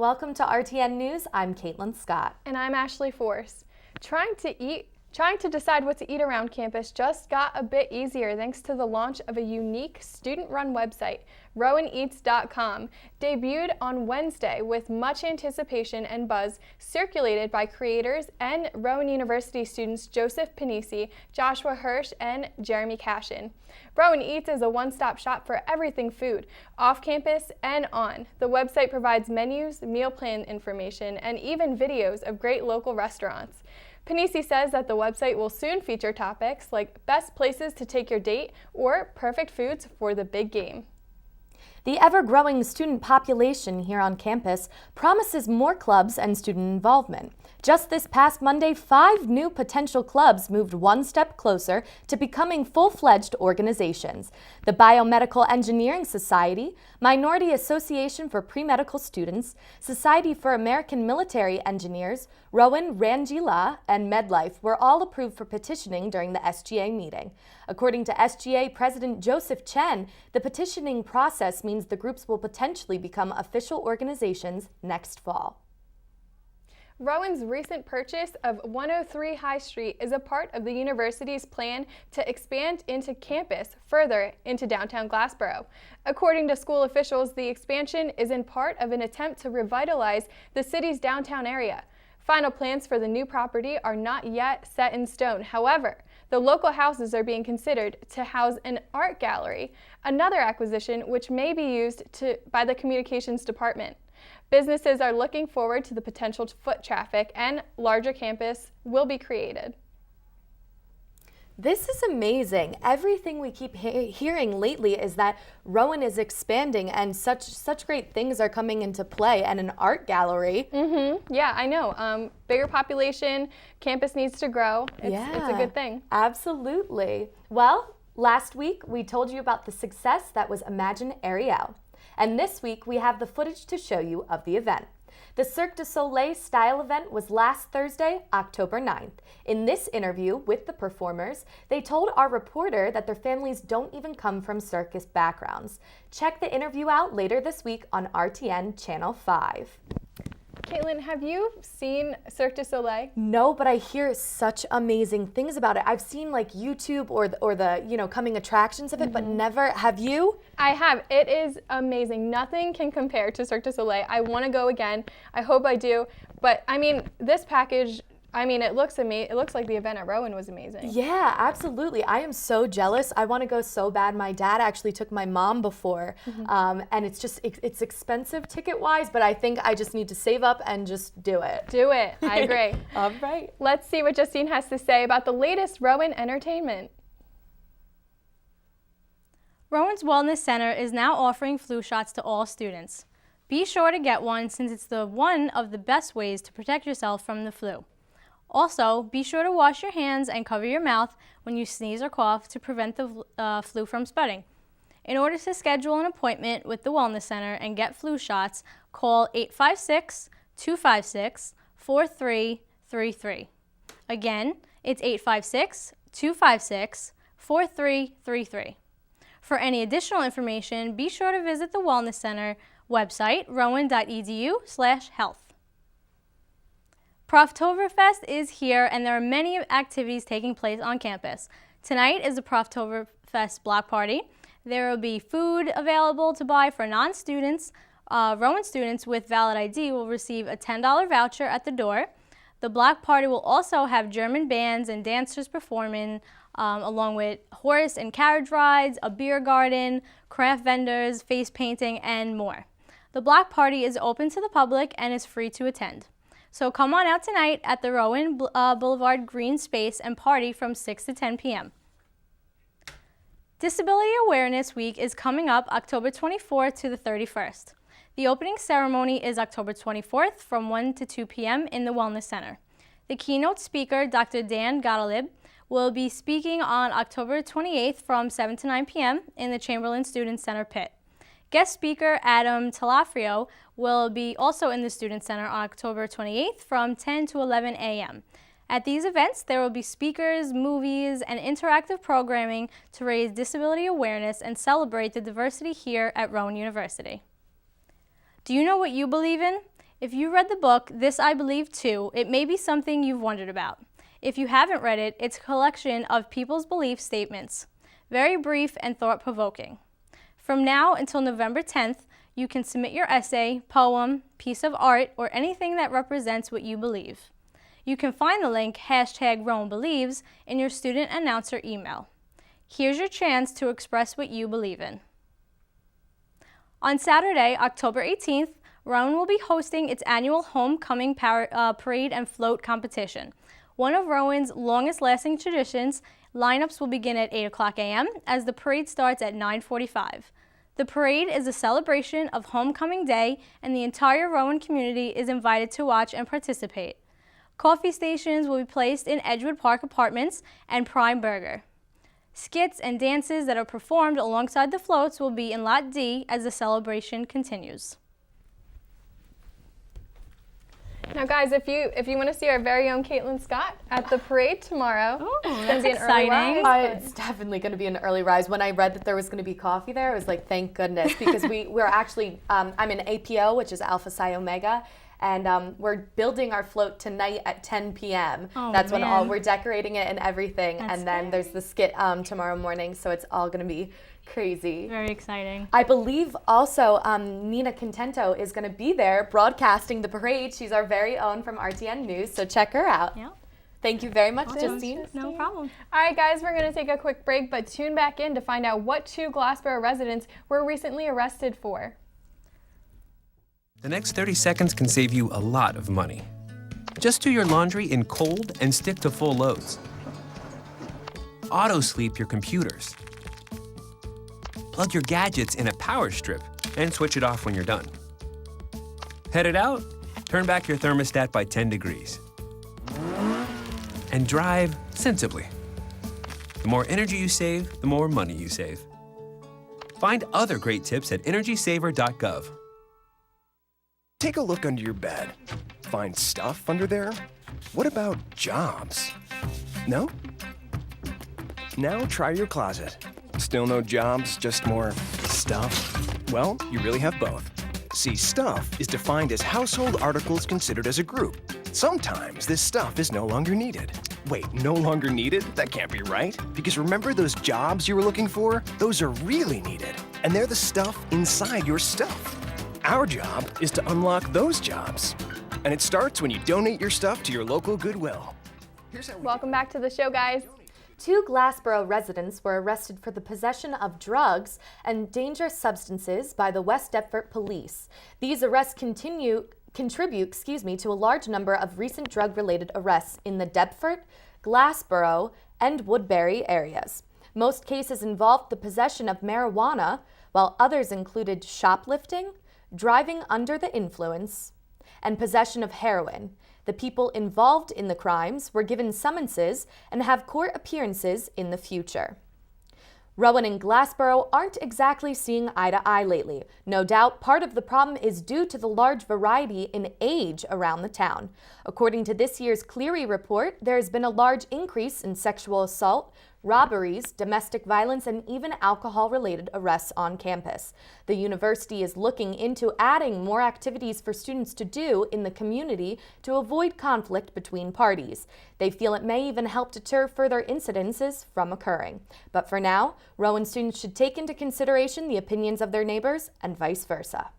Welcome to RTN News. I'm Caitlin Scott. And I'm Ashley Force. Trying to decide what to eat around campus just got a bit easier thanks to the launch of a unique student-run website, RowanEats.com, debuted on Wednesday with much anticipation and buzz circulated by creators and Rowan University students Joseph Panisi, Joshua Hirsch, and Jeremy Cashin. Rowan Eats is a one-stop shop for everything food, off campus and on. The website provides menus, meal plan information, and even videos of great local restaurants. Panisi says that the website will soon feature topics like best places to take your date or perfect foods for the big game. The ever-growing student population here on campus promises more clubs and student involvement. Just this past Monday, 5 new potential clubs moved one step closer to becoming full-fledged organizations. The Biomedical Engineering Society, Minority Association for Pre-Medical Students, Society for American Military Engineers, Rowan, Ranjila, and MedLife were all approved for petitioning during the SGA meeting. According to SGA President Joseph Chen, the petitioning process means the groups will potentially become official organizations next fall. Rowan's recent purchase of 103 High Street is a part of the university's plan to expand into campus further into downtown Glassboro. According to school officials, the expansion is in part of an attempt to revitalize the city's downtown area. Final plans for the new property are not yet set in stone. However, the local houses are being considered to house an art gallery, another acquisition which may be used by the communications department. Businesses are looking forward to the potential foot traffic and larger campus will be created. This is amazing. Everything we keep hearing lately is that Rowan is expanding and such great things are coming into play, and an art gallery. Yeah, I know. Bigger population, campus needs to grow. It's a good thing. Absolutely. Well, last week we told you about the success that was Imagine Ariel. And this week we have the footage to show you of the event. The Cirque du Soleil style event was last Thursday, October 9th. In this interview with the performers, they told our reporter that their families don't even come from circus backgrounds. Check the interview out later this week on RTN Channel 5. Caitlin, have you seen Cirque du Soleil? No, but I hear such amazing things about it. I've seen like YouTube or the coming attractions of it, but never. Have you? I have. It is amazing. Nothing can compare to Cirque du Soleil. I want to go again. I hope I do. But I mean, this package, it looks amazing. It looks like the event at Rowan was amazing. Yeah, absolutely. I am so jealous. I want to go so bad. My dad actually took my mom before, and it's expensive ticket-wise, but I think I just need to save up and just do it. Do it. I agree. All right. Let's see what Justine has to say about the latest Rowan entertainment. Rowan's Wellness Center is now offering flu shots to all students. Be sure to get one since it's one of the best ways to protect yourself from the flu. Also, be sure to wash your hands and cover your mouth when you sneeze or cough to prevent the flu from spreading. In order to schedule an appointment with the Wellness Center and get flu shots, call 856-256-4333. Again, it's 856-256-4333. For any additional information, be sure to visit the Wellness Center website, rowan.edu/health. Proftoberfest is here, and there are many activities taking place on campus. Tonight is the Proftoberfest block party. There will be food available to buy for non-students. Rowan students with valid ID will receive a $10 voucher at the door. The block party will also have German bands and dancers performing, along with horse and carriage rides, a beer garden, craft vendors, face painting, and more. The block party is open to the public and is free to attend. So come on out tonight at the Rowan Boulevard Green Space and party from 6 to 10 p.m. Disability Awareness Week is coming up October 24th to the 31st. The opening ceremony is October 24th from 1 to 2 p.m. in the Wellness Center. The keynote speaker, Dr. Dan Gottlieb, will be speaking on October 28th from 7 to 9 p.m. in the Chamberlain Student Center pit. Guest speaker Adam Talafrio will be also in the Student Center on October 28th from 10 to 11 a.m. At these events, there will be speakers, movies, and interactive programming to raise disability awareness and celebrate the diversity here at Rowan University. Do you know what you believe in? If you read the book, This I Believe Too, it may be something you've wondered about. If you haven't read it, it's a collection of people's belief statements. Very brief and thought-provoking. From now until November 10th, you can submit your essay, poem, piece of art, or anything that represents what you believe. You can find the link #RowanBelieves in your student announcer email. Here's your chance to express what you believe in. On Saturday, October 18th, Rowan will be hosting its annual homecoming parade and float competition. One of Rowan's longest-lasting traditions, lineups will begin at 8 o'clock a.m. as the parade starts at 9:45. The parade is a celebration of Homecoming Day, and the entire Rowan community is invited to watch and participate. Coffee stations will be placed in Edgewood Park Apartments and Prime Burger. Skits and dances that are performed alongside the floats will be in Lot D as the celebration continues. Now, guys, if you want to see our very own Caitlin Scott at the parade tomorrow, it's going to be an exciting. early rise. It's definitely going to be an early rise. When I read that there was going to be coffee there, I was like, thank goodness, because we're actually, I'm in APO, which is Alpha Psi Omega, and we're building our float tonight at 10 p.m. That's when we're decorating it and everything, and then there's the skit tomorrow morning, so it's all going to be crazy. Very exciting. I believe also Nina Contento is going to be there broadcasting the parade. She's our very own from RTN News, so check her out. Yeah. Thank you very much, Justine. No problem. All right, guys, we're going to take a quick break, but tune back in to find out what 2 Glassboro residents were recently arrested for. The next 30 seconds can save you a lot of money. Just do your laundry in cold and stick to full loads. Auto-sleep your computers. Plug your gadgets in a power strip and switch it off when you're done. Headed out? Turn back your thermostat by 10 degrees. And drive sensibly. The more energy you save, the more money you save. Find other great tips at energysaver.gov. Take a look under your bed. Find stuff under there? What about jobs? No? Now try your closet. Still no jobs, just more stuff? Well, you really have both. See, stuff is defined as household articles considered as a group. Sometimes this stuff is no longer needed. Wait, no longer needed? That can't be right. Because remember those jobs you were looking for? Those are really needed. And they're the stuff inside your stuff. Our job is to unlock those jobs. And it starts when you donate your stuff to your local Goodwill. Welcome back to the show, guys. 2 Glassboro residents were arrested for the possession of drugs and dangerous substances by the West Deptford Police. These arrests contribute to a large number of recent drug-related arrests in the Deptford, Glassboro, and Woodbury areas. Most cases involved the possession of marijuana, while others included shoplifting, driving under the influence, and possession of heroin. The people involved in the crimes were given summonses and have court appearances in the future. Rowan and Glassboro aren't exactly seeing eye to eye lately. No doubt part of the problem is due to the large variety in age around the town. According to this year's Cleary report, there has been a large increase in sexual assault, robberies, domestic violence, and even alcohol-related arrests on campus. The university is looking into adding more activities for students to do in the community to avoid conflict between parties. They feel it may even help deter further incidences from occurring. But for now, Rowan students should take into consideration the opinions of their neighbors and vice versa.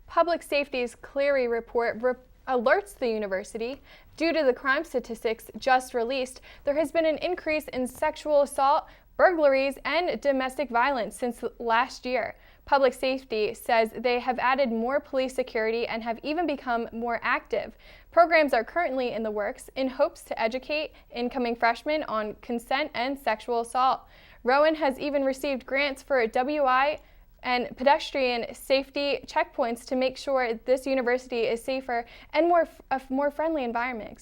Public Safety's Cleary report alerts the university. Due to the crime statistics just released, there has been an increase in sexual assault, burglaries, and domestic violence since last year. Public Safety says they have added more police security and have even become more active. Programs are currently in the works in hopes to educate incoming freshmen on consent and sexual assault. Rowan has even received grants for WI and pedestrian safety checkpoints to make sure this university is safer and a more friendly environment.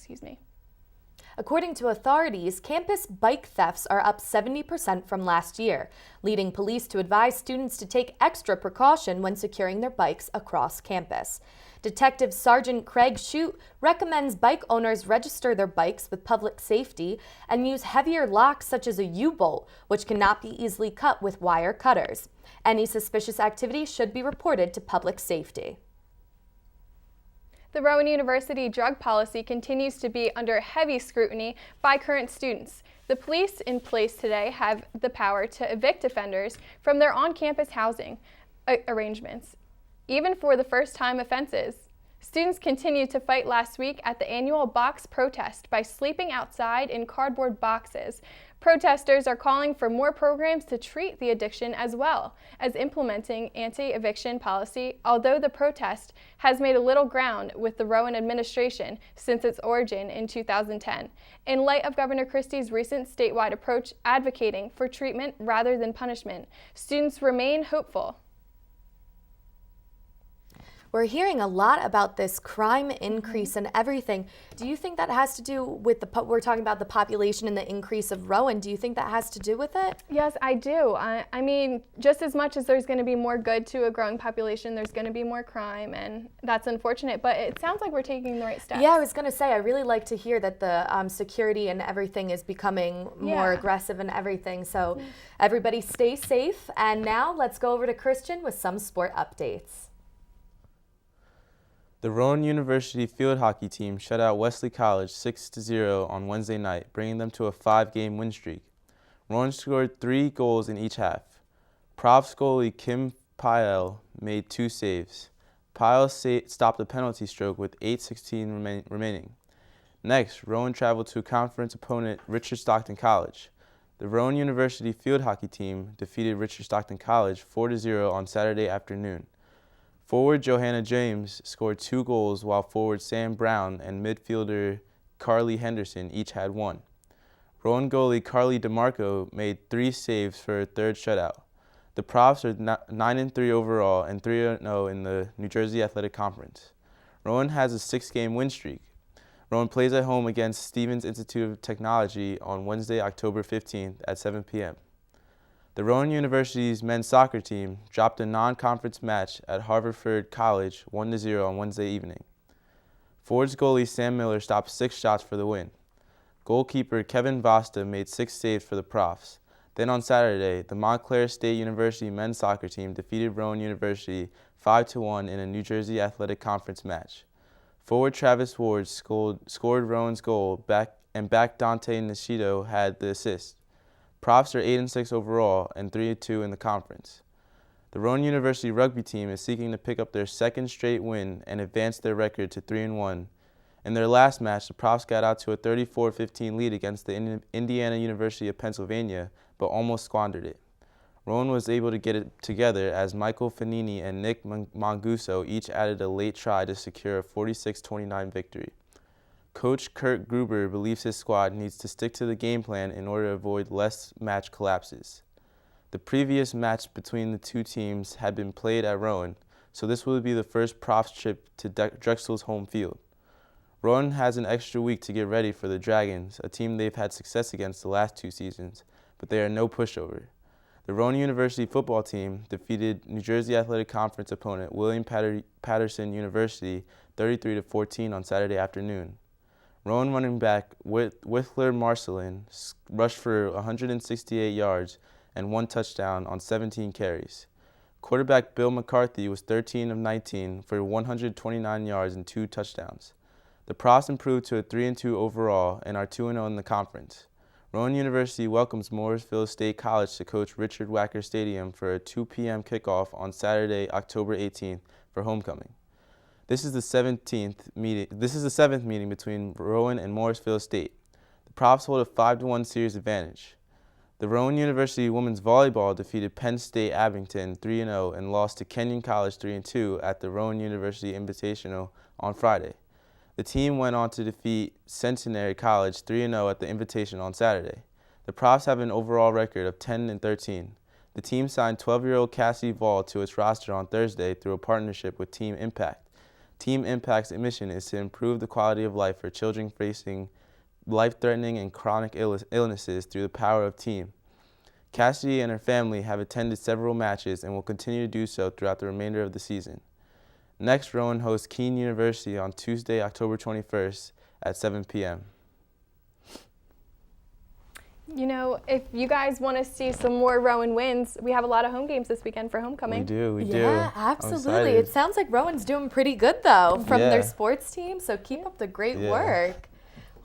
According to authorities, campus bike thefts are up 70% from last year, leading police to advise students to take extra precaution when securing their bikes across campus. Detective Sergeant Craig Shute recommends bike owners register their bikes with Public Safety and use heavier locks such as a U-bolt, which cannot be easily cut with wire cutters. Any suspicious activity should be reported to Public Safety. The Rowan University drug policy continues to be under heavy scrutiny by current students. The police in place today have the power to evict offenders from their on-campus housing arrangements, even for the first-time offenses. Students continued to fight last week at the annual box protest by sleeping outside in cardboard boxes. Protesters are calling for more programs to treat the addiction as well as implementing anti-eviction policy, although the protest has made a little ground with the Rowan administration since its origin in 2010. In light of Governor Christie's recent statewide approach advocating for treatment rather than punishment, students remain hopeful. We're hearing a lot about this crime increase and everything. Do you think that has to do with we're talking about the population and the increase of Rowan? Do you think that has to do with it? Yes, I do. I mean, just as much as there's going to be more good to a growing population, there's going to be more crime, and that's unfortunate. But it sounds like we're taking the right steps. Yeah, I was going to say, I really like to hear that the security and everything is becoming more aggressive and everything. So everybody stay safe. And now let's go over to Christian with some sport updates. The Rowan University field hockey team shut out Wesley College 6-0 on Wednesday night, bringing them to a 5-game win streak. Rowan scored 3 goals in each half. Profs goalie Kim Pyle made 2 saves. Pyle stopped a penalty stroke with 8:16 remaining. Next, Rowan traveled to conference opponent Richard Stockton College. The Rowan University field hockey team defeated Richard Stockton College 4-0 on Saturday afternoon. Forward Johanna James scored 2 goals, while forward Sam Brown and midfielder Carly Henderson each had 1. Rowan goalie Carly DeMarco made 3 saves for her 3rd shutout. The Profs are 9-3 overall and 3-0 in the New Jersey Athletic Conference. Rowan has a 6-game win streak. Rowan plays at home against Stevens Institute of Technology on Wednesday, October 15th at 7 p.m. The Rowan University's men's soccer team dropped a non-conference match at Haverford College 1-0 on Wednesday evening. Forwards goalie Sam Miller stopped 6 shots for the win. Goalkeeper Kevin Vasta made 6 saves for the Profs. Then on Saturday, the Montclair State University men's soccer team defeated Rowan University 5-1 in a New Jersey Athletic Conference match. Forward Travis Ward scored Rowan's goal, back Dante Nishido had the assist. Profs are 8-6 overall and 3-2 in the conference. The Rowan University rugby team is seeking to pick up their 2nd straight win and advance their record to 3-1. In their last match, the Profs got out to a 34-15 lead against the Indiana University of Pennsylvania, but almost squandered it. Rowan was able to get it together as Michael Fanini and Nick Manguso each added a late try to secure a 46-29 victory. Coach Kurt Gruber believes his squad needs to stick to the game plan in order to avoid less match collapses. The previous match between the two teams had been played at Rowan, so this will be the first Profs trip to Drexel's home field. Rowan has an extra week to get ready for the Dragons, a team they've had success against the last 2 seasons, but they are no pushover. The Rowan University football team defeated New Jersey Athletic Conference opponent William Patterson University 33-14 on Saturday afternoon. Rowan running back Whistler Marcelin rushed for 168 yards and 1 touchdown on 17 carries. Quarterback Bill McCarthy was 13 of 19 for 129 yards and 2 touchdowns. The Profs improved to a 3-2 overall and are 2-0 in the conference. Rowan University welcomes Morrisville State College to coach Richard Wacker Stadium for a 2 p.m. kickoff on Saturday, October 18th for homecoming. This is the 7th meeting between Rowan and Morrisville State. The Profs hold a 5-1 series advantage. The Rowan University women's volleyball defeated Penn State Abington 3-0 and lost to Kenyon College 3-2 at the Rowan University Invitational on Friday. The team went on to defeat Centenary College 3-0 at the Invitational on Saturday. The Profs have an overall record of 10-13. The team signed 12-year-old Cassie Vall to its roster on Thursday through a partnership with Team Impact. Team Impact's mission is to improve the quality of life for children facing life-threatening and chronic illnesses through the power of team. Cassidy and her family have attended several matches and will continue to do so throughout the remainder of the season. Next, Rowan hosts Keene University on Tuesday, October 21st at 7 p.m. You know, if you guys want to see some more Rowan wins, we have a lot of home games this weekend for homecoming. We do. Yeah, I'm absolutely. excited. It sounds like Rowan's doing pretty good, though, from Yeah. their sports team, so keep up the great Yeah. work.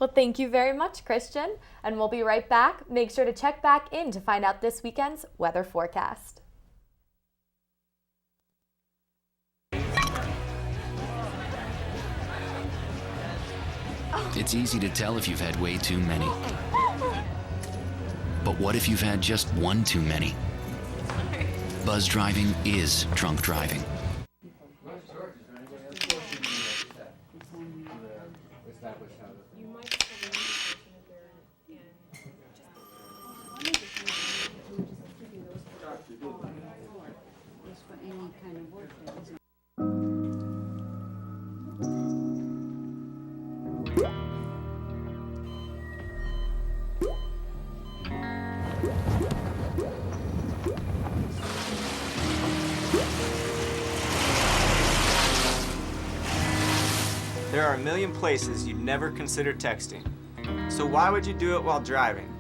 Well, thank you very much, Christian, and we'll be right back. Make sure to check back in to find out this weekend's weather forecast. It's easy to tell if you've had way too many. But what if you've had just one too many? Buzz driving is drunk driving. There are a million places you'd never consider texting. So why would you do it while driving?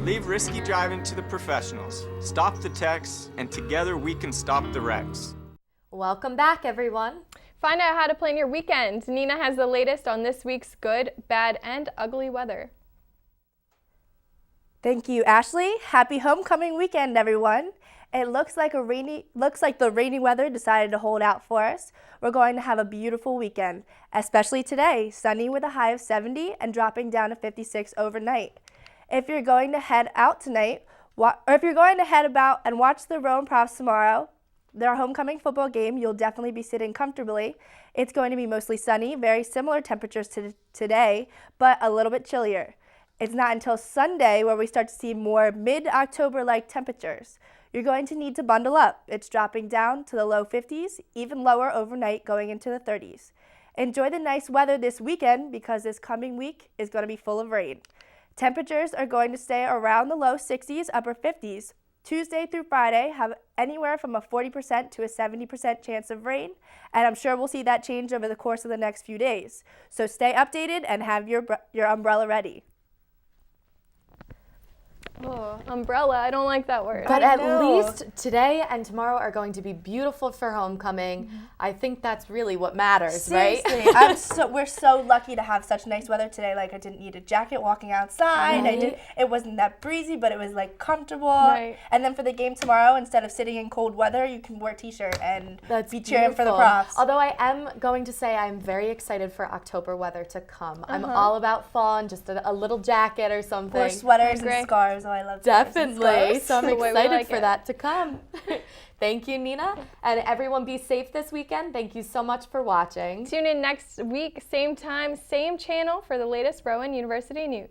Leave risky driving to the professionals. Stop the texts, and together we can stop the wrecks. Welcome back, everyone. Find out how to plan your weekend. Nina has the latest on this week's good, bad, and ugly weather. Thank you, Ashley. Happy homecoming weekend, everyone. It looks like the rainy weather decided to hold out for us. We're going to have a beautiful weekend, especially today, sunny with a high of 70 and dropping down to 56 overnight. If you're going to head out tonight, or if you're going to head about and watch the Rowan Profs tomorrow, their homecoming football game, you'll definitely be sitting comfortably. It's going to be mostly sunny, very similar temperatures to today, but a little bit chillier. It's not until Sunday where we start to see more mid-October-like temperatures. You're going to need to bundle up. It's dropping down to the low 50s, even lower overnight going into the 30s. Enjoy the nice weather this weekend because this coming week is going to be full of rain. Temperatures are going to stay around the low 60s, upper 50s. Tuesday through Friday have anywhere from a 40% to a 70% chance of rain, and I'm sure we'll see that change over the course of the next few days. So stay updated and have your umbrella ready. Oh, umbrella. I don't like that word. But at least today and tomorrow are going to be beautiful for homecoming. I think that's really what matters, Seriously, right? we're so lucky to have such nice weather today. Like, I didn't need a jacket walking outside. Right. It wasn't that breezy, but it was like comfortable. Right. And then for the game tomorrow, instead of sitting in cold weather, you can wear a t-shirt and be cheering for the beautiful. Profs. Although I am going to say I'm very excited for October weather to come. I'm all about fall and just a little jacket or something. Or sweaters I agree. and scarves. Oh, I love scarves and Definitely. scarves. So I'm The way we excited like for it. that to come. Thank you, Nina. And everyone be safe this weekend. Thank you so much for watching. Tune in next week, same time, same channel for the latest Rowan University news.